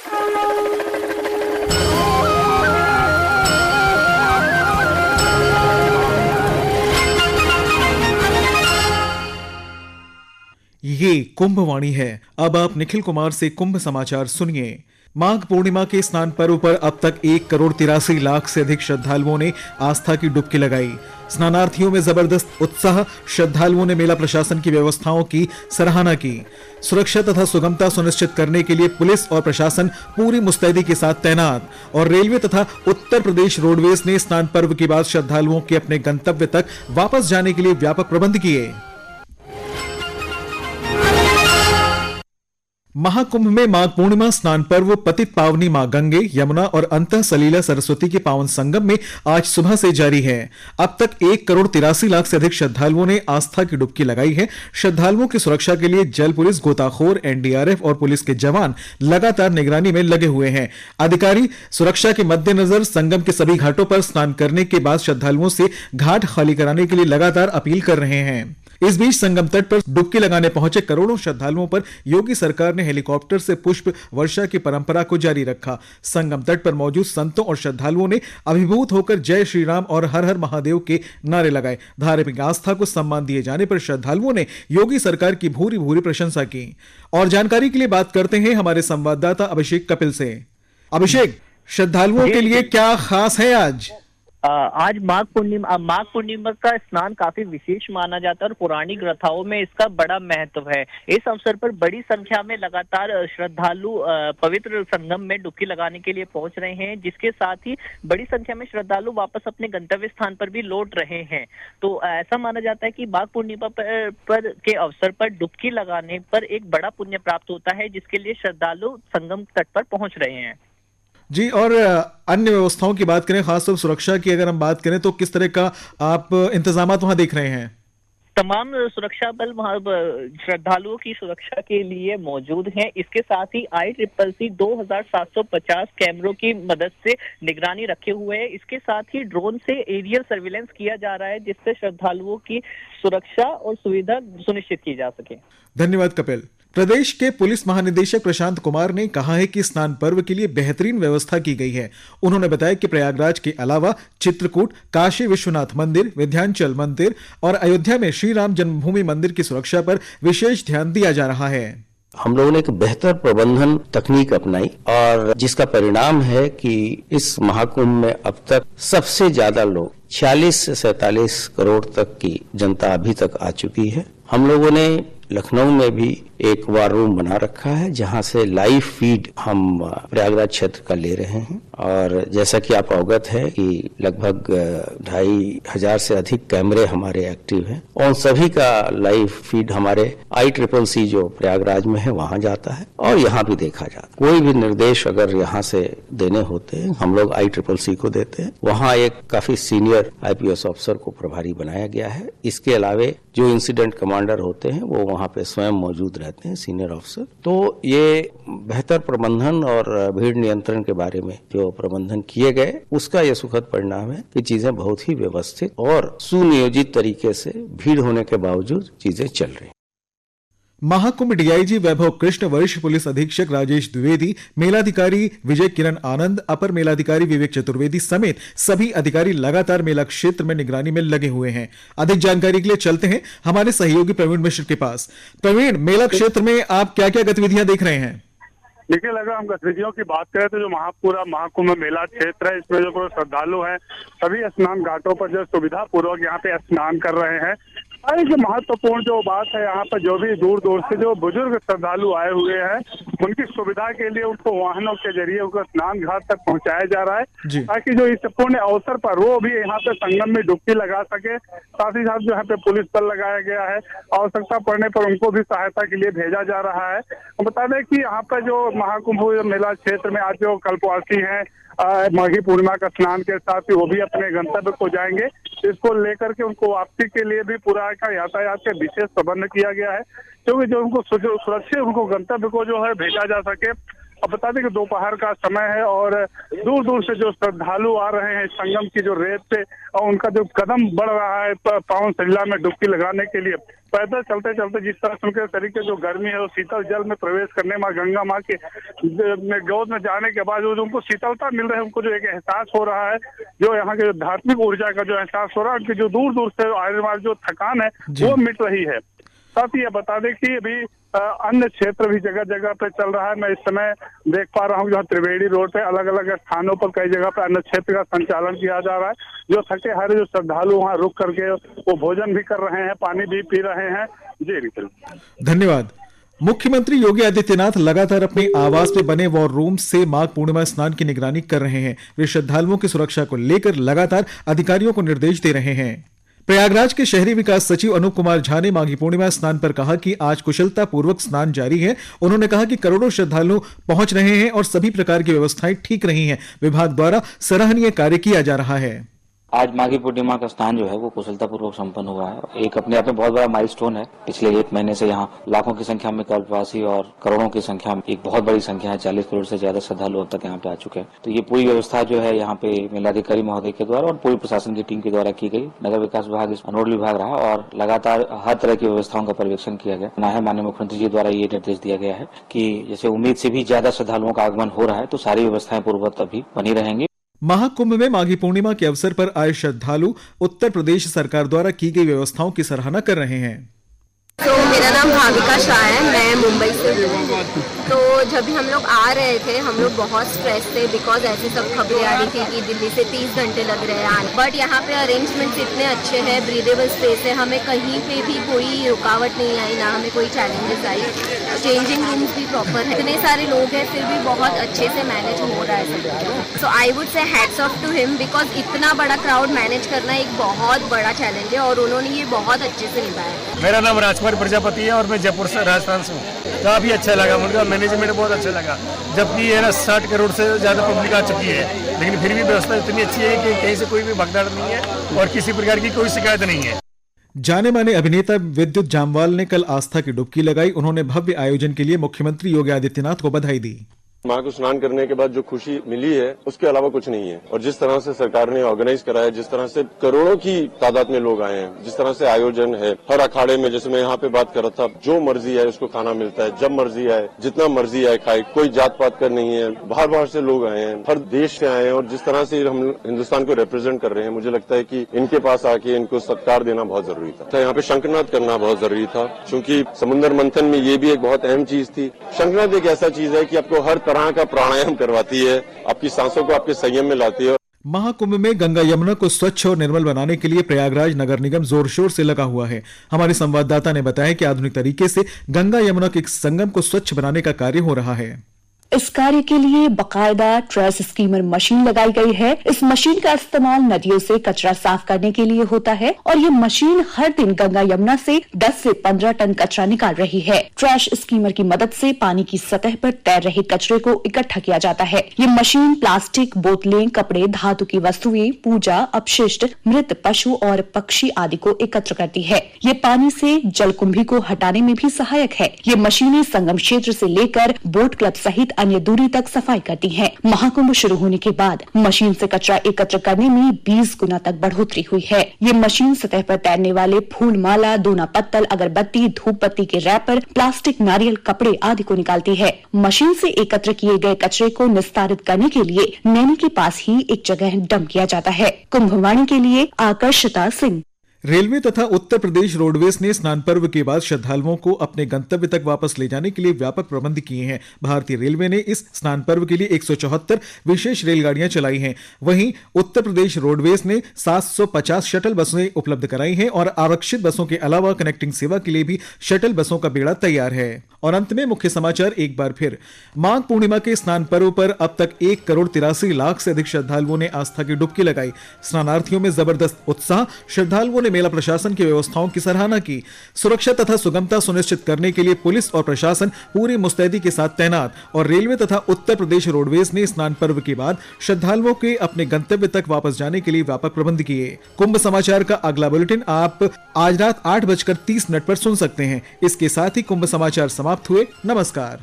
ये कुंभवाणी है। अब आप निखिल कुमार से कुंभ समाचार सुनिए। माघ पूर्णिमा के स्नान पर्व पर अब तक 1,83,00,000 से अधिक श्रद्धालुओं ने आस्था की डुबकी लगाई। स्नानार्थियों में जबरदस्त उत्साह। श्रद्धालुओं ने मेला प्रशासन की व्यवस्थाओं की सराहना की। सुरक्षा तथा सुगमता सुनिश्चित करने के लिए पुलिस और प्रशासन पूरी मुस्तैदी के साथ तैनात। और रेलवे तथा उत्तर प्रदेश रोडवेज ने स्नान पर्व के बाद श्रद्धालुओं के अपने गंतव्य तक वापस जाने के लिए व्यापक प्रबंध किए। महाकुंभ में माघ पूर्णिमा स्नान पर्व पतित पावनी मां गंगे, यमुना और अंतः सलीला सरस्वती के पावन संगम में आज सुबह से जारी है। अब तक 1,83,00,000 से अधिक श्रद्धालुओं ने आस्था की डुबकी लगाई है। श्रद्धालुओं की सुरक्षा के लिए जल पुलिस, गोताखोर, एनडीआरएफ और पुलिस के जवान लगातार निगरानी में लगे हुए हैं। अधिकारी सुरक्षा के मद्देनजर संगम के सभी घाटों पर स्नान करने के बाद श्रद्धालुओं से घाट खाली कराने के लिए लगातार अपील कर रहे हैं। इस बीच संगम तट पर डुबकी लगाने पहुंचे करोड़ों श्रद्धालुओं पर योगी सरकार ने हेलीकॉप्टर से पुष्प वर्षा की परंपरा को जारी रखा। संगम तट पर मौजूद संतों और श्रद्धालुओं ने अभिभूत होकर जय श्री राम और हर हर महादेव के नारे लगाए। धार्मिक आस्था को सम्मान दिए जाने पर श्रद्धालुओं ने योगी सरकार की भूरी भूरी प्रशंसा की। और जानकारी के लिए बात करते हैं हमारे संवाददाता अभिषेक कपिल से। अभिषेक, श्रद्धालुओं के लिए क्या खास है आज? आज माघ पूर्णिमा का स्नान काफी विशेष माना जाता है और पौराणिक गाथाओं में इसका बड़ा महत्व है। इस अवसर पर बड़ी संख्या में लगातार श्रद्धालु पवित्र संगम में डुबकी लगाने के लिए पहुंच रहे हैं, जिसके साथ ही बड़ी संख्या में श्रद्धालु वापस अपने गंतव्य स्थान पर भी लौट रहे हैं। तो ऐसा माना जाता है कि माघ पूर्णिमा पर के अवसर पर डुबकी लगाने पर एक बड़ा पुण्य प्राप्त होता है, जिसके लिए श्रद्धालु संगम तट पर पहुंच रहे हैं। जी, और अन्य व्यवस्थाओं की बात करें, खासतौर सुरक्षा की अगर हम बात करें तो किस तरह का आप इंतजामात वहां देख रहे हैं? तमाम सुरक्षा बल वहां श्रद्धालुओं की सुरक्षा के लिए मौजूद हैं। इसके साथ ही ICCC 2750 कैमरों की मदद से निगरानी रखे हुए हैं। इसके साथ ही ड्रोन से एरियल सर्विलेंस किया जा रहा है, जिससे श्रद्धालुओं की सुरक्षा और सुविधा सुनिश्चित की जा सके। धन्यवाद कपिल। प्रदेश के पुलिस महानिदेशक प्रशांत कुमार ने कहा है कि स्नान पर्व के लिए बेहतरीन व्यवस्था की गई है। उन्होंने बताया कि प्रयागराज के अलावा चित्रकूट, काशी विश्वनाथ मंदिर, विंध्याचल मंदिर और अयोध्या में श्री राम जन्मभूमि मंदिर की सुरक्षा पर विशेष ध्यान दिया जा रहा है। हम लोगों ने एक बेहतर प्रबंधन तकनीक अपनाई और जिसका परिणाम है कि इस महाकुंभ में अब तक सबसे ज्यादा लोग 46 से 47 करोड़ तक की जनता अभी तक आ चुकी है। हम लोगों ने लखनऊ में भी एक वार रूम बना रखा है, जहां से लाइव फीड हम प्रयागराज क्षेत्र का ले रहे हैं। और जैसा कि आप अवगत है कि लगभग 2,500 से अधिक कैमरे हमारे एक्टिव हैं और सभी का लाइव फीड हमारे ICCC जो प्रयागराज में है वहां जाता है और यहाँ भी देखा जाता है। कोई भी निर्देश अगर यहाँ से देने होते हैं हम लोग ICCC को देते हैं। वहाँ एक काफी सीनियर IPS ऑफिसर को प्रभारी बनाया गया है। इसके अलावे जो इंसिडेंट कमांडर होते हैं वो वहाँ पे स्वयं मौजूद रहते हैं, सीनियर ऑफिसर। तो ये बेहतर प्रबंधन और भीड़ नियंत्रण के बारे में जो प्रबंधन किए गए उसका ये सुखद परिणाम है कि चीजें बहुत ही व्यवस्थित और सुनियोजित तरीके से भीड़ होने के बावजूद चीजें चल रही। महाकुंभ डीआईजी वैभव कृष्ण, वरिष्ठ पुलिस अधीक्षक राजेश द्विवेदी, मेलाधिकारी विजय किरण आनंद, अपर मेलाधिकारी विवेक चतुर्वेदी समेत सभी अधिकारी लगातार मेला क्षेत्र में निगरानी में लगे हुए हैं। अधिक जानकारी के लिए चलते हैं हमारे सहयोगी प्रवीण मिश्र के पास। प्रवीण, मेला क्षेत्र में आप क्या क्या गतिविधियां देख रहे हैं? देखिए, अगर हम गतिविधियों की बात करें तो जो महाकुंभ मेला क्षेत्र है इसमें जो श्रद्धालु हैं सभी स्नान घाटों पर जो सुविधा पूर्वक यहाँ पे स्नान कर रहे हैं। एक महत्वपूर्ण जो बात है, यहाँ पर जो भी दूर दूर से जो बुजुर्ग श्रद्धालु आए हुए हैं उनकी सुविधा के लिए उनको वाहनों के जरिए उनको स्नान घाट तक पहुँचाया जा रहा है, ताकि जो इस पूर्ण अवसर पर वो भी यहाँ पे संगम में डुबकी लगा सके। साथ ही साथ जो यहाँ पे पुलिस बल लगाया गया है, आवश्यकता पड़ने पर उनको भी सहायता के लिए भेजा जा रहा है। बता दें कि यहाँ पर जो महाकुंभ मेला क्षेत्र में आज जो कल्पवासी हैं माघी पूर्णिमा का स्नान के साथ ही वो भी अपने गंतव्य को जाएंगे। इसको लेकर के उनको वापसी के लिए भी पूरा का यातायात के विशेष प्रबंध किया गया है, क्योंकि जो उनको सुरक्षित उनको गंतव्य को जो है भेजा जा सके। अब बता दें कि दोपहर का समय है और दूर दूर से जो श्रद्धालु आ रहे हैं संगम की जो रेत पे, और उनका जो कदम बढ़ रहा है पावन सलिला में डुबकी लगाने के लिए, पैदल चलते चलते जिस तरह से उनके शरीर की जो गर्मी है वो शीतल जल में प्रवेश करने माँ गंगा माँ के गोद में जाने के बाद जो उनको शीतलता मिल रही है, उनको जो एक एहसास हो रहा है, जो यहाँ के धार्मिक ऊर्जा का जो एहसास हो रहा है, उनकी जो दूर दूर से आने वाली जो थकान है वो मिट रही है। साथ ही ये बता दें कि अभी अन्य क्षेत्र भी जगह जगह पे चल रहा है। मैं इस समय देख पा रहा हूँ जो त्रिवेणी रोड पे अलग अलग स्थानों पर कई जगह पे अन्य क्षेत्र का संचालन किया जा रहा है। जो थके हारे जो श्रद्धालु वहाँ रुक करके वो भोजन भी कर रहे हैं, पानी भी पी रहे हैं। जी निखिल, धन्यवाद। मुख्यमंत्री योगी आदित्यनाथ लगातार अपने आवास में बने वॉर रूम से माघ पूर्णिमा स्नान की निगरानी कर रहे हैं। वे श्रद्धालुओं की सुरक्षा को लेकर लगातार अधिकारियों को निर्देश दे रहे हैं। प्रयागराज के शहरी विकास सचिव अनूप कुमार झा ने माघी पूर्णिमा स्नान पर कहा कि आज कुशलता पूर्वक स्नान जारी है। उन्होंने कहा कि करोड़ों श्रद्धालु पहुंच रहे हैं और सभी प्रकार की व्यवस्थाएं ठीक रही हैं। विभाग द्वारा सराहनीय कार्य किया जा रहा है। आज माघी पूर्णिमा का स्नान जो है वो कुशलतापूर्वक संपन्न हुआ है। एक अपने आप में बहुत बड़ा माइलस्टोन है। पिछले एक महीने से यहाँ लाखों की संख्या में कल्पवासी और करोड़ों की संख्या में एक बहुत बड़ी संख्या है, 40 करोड़ से ज्यादा श्रद्धालु अब तक यहाँ पे आ चुके हैं। तो ये पूरी व्यवस्था जो है यहाँ पे मेलाधिकारी महोदय के द्वारा और पूरी प्रशासन की टीम के द्वारा की गई। नगर विकास विभाग इस अनुरोध विभाग रहा और लगातार हर तरह की व्यवस्थाओं का पर्यवेक्षण किया गया। माननीय मुख्यमंत्री जी द्वारा ये निर्देश दिया गया है कि जैसे उम्मीद से भी ज्यादा श्रद्धालुओं का आगमन हो रहा है तो सारी व्यवस्थाएं पूर्ववत अभी बनी रहेंगी। महाकुंभ में माघी पूर्णिमा के अवसर पर आए श्रद्धालु उत्तर प्रदेश सरकार द्वारा की गई व्यवस्थाओं की सराहना कर रहे हैं। तो मेरा नाम भाविका शाह है, मैं मुंबई से हूँ। तो जब भी हम लोग आ रहे थे हम लोग बहुत स्ट्रेस थे, बिकॉज ऐसी सब खबरें आ रही थी कि दिल्ली से 30 घंटे लग रहे हैं। बट यहाँ पे अरेंजमेंट्स इतने अच्छे हैं, ब्रीदेबल स्पेस है, हमें कहीं पे भी कोई रुकावट नहीं आई, ना हमें कोई चैलेंजेस आई। चेंजिंग रूम्स भी प्रॉपर है, इतने सारे लोग हैं फिर भी बहुत अच्छे से मैनेज हो रहा है सब। So I would say hats off to him, because इतना बड़ा क्राउड मैनेज करना एक बहुत बड़ा चैलेंज है और उन्होंने ये बहुत अच्छे से निभाया। मेरा नाम राजकुमार प्रजापति है और मैं जयपुर से राजस्थान से हूँ। काफी अच्छा लगा, उनका मैनेजमेंट बहुत अच्छा लगा। जबकि ये ना 60 करोड़ से ज्यादा पब्लिक आ चुकी है, लेकिन फिर भी व्यवस्था इतनी अच्छी है कि कहीं से कोई भी भगदड़ नहीं है और किसी प्रकार की कोई शिकायत नहीं है। जाने माने अभिनेता विद्युत जामवाल ने कल आस्था की डुबकी लगाई। उन्होंने भव्य आयोजन के लिए मुख्यमंत्री योगी आदित्यनाथ को बधाई दी। मां को स्नान करने के बाद जो खुशी मिली है उसके अलावा कुछ नहीं है। और जिस तरह से सरकार ने ऑर्गेनाइज करा है, जिस तरह से करोड़ों की तादाद में लोग आए हैं, जिस तरह से आयोजन है हर अखाड़े में, जैसे मैं यहाँ पे बात कर रहा था, जो मर्जी है उसको खाना मिलता है, जब मर्जी आए, जितना मर्जी आए खाए, कोई जात पात का नहीं है। बाहर बाहर से लोग आए हैं, हर देश से आए हैं और जिस तरह से हम हिंदुस्तान को रिप्रेजेंट कर रहे हैं, मुझे लगता है कि इनके पास आके इनको सत्कार देना बहुत जरूरी था। यहाँ पे शंखनाद करना बहुत जरूरी था, क्योंकि समुद्र मंथन में ये भी एक बहुत अहम चीज थी। शंखनाद एक ऐसा चीज है कि आपको हर तरह का प्राणायाम करवाती है, आपकी सांसों को आपके संयम में लाती है। महाकुंभ में गंगा यमुना को स्वच्छ और निर्मल बनाने के लिए प्रयागराज नगर निगम जोर शोर से लगा हुआ है। हमारे संवाददाता ने बताया कि आधुनिक तरीके से गंगा यमुना के संगम को स्वच्छ बनाने का कार्य हो रहा है। इस कार्य के लिए बकायदा ट्रेस स्कीमर मशीन लगाई गई है। इस मशीन का इस्तेमाल नदियों से कचरा साफ करने के लिए होता है और ये मशीन हर दिन गंगा यमुना से 10 से 15 टन कचरा निकाल रही है। ट्रैश स्कीमर की मदद से पानी की सतह पर तैर रहे कचरे को इकट्ठा किया जाता है। ये मशीन प्लास्टिक, बोतलें, कपड़े, धातु की वस्तुएं, पूजा अपशिष्ट, मृत पशु और पक्षी आदि को एकत्र करती है। ये पानी से जलकुंभी को हटाने में भी सहायक है। ये मशीनें संगम क्षेत्र से लेकर बोट क्लब सहित अन्य दूरी तक सफाई करती हैं। महाकुंभ शुरू होने के बाद मशीन से कचरा एकत्र करने में 20 गुना तक बढ़ोतरी हुई है। ये मशीन सतह पर तैरने वाले फूल माला, दोना पत्तल, अगरबत्ती, धूप बत्ती के रैपर, प्लास्टिक, नारियल, कपड़े आदि को निकालती है। मशीन से एकत्र किए गए कचरे को निस्तारित करने के लिए नैनी के पास ही एक जगह डंप किया जाता है। कुंभवाणी के लिए आकर्षिता सिंह। रेलवे तथा उत्तर प्रदेश रोडवेज ने स्नान पर्व के बाद श्रद्धालुओं को अपने गंतव्य तक वापस ले जाने के लिए व्यापक प्रबंध किए हैं। भारतीय रेलवे ने इस स्नान पर्व के लिए 174 विशेष रेलगाड़ियां चलाई हैं। वहीं उत्तर प्रदेश रोडवेज ने 750 शटल बसें उपलब्ध कराई हैं और आरक्षित बसों के अलावा कनेक्टिंग सेवा के लिए भी शटल बसों का बेड़ा तैयार है। और अंत में मुख्य समाचार एक बार फिर। माघ पूर्णिमा के स्नान पर्व पर अब तक 1 करोड़ 83 लाख से अधिक श्रद्धालुओं ने आस्था की डुबकी लगाई। स्नानार्थियों में जबरदस्त उत्साह। श्रद्धालुओं ने मेला प्रशासन की व्यवस्थाओं की सराहना की। सुरक्षा तथा सुगमता सुनिश्चित करने के लिए पुलिस और प्रशासन पूरी मुस्तैदी के साथ तैनात। और रेलवे तथा उत्तर प्रदेश रोडवेज ने स्नान पर्व के बाद श्रद्धालुओं के अपने गंतव्य तक वापस जाने के लिए व्यापक प्रबंध किए। कुंभ समाचार का अगला बुलेटिन आप आज रात 8:30 पर सुन सकते हैं। इसके साथ ही कुंभ समाचार समाप्त हुए। नमस्कार।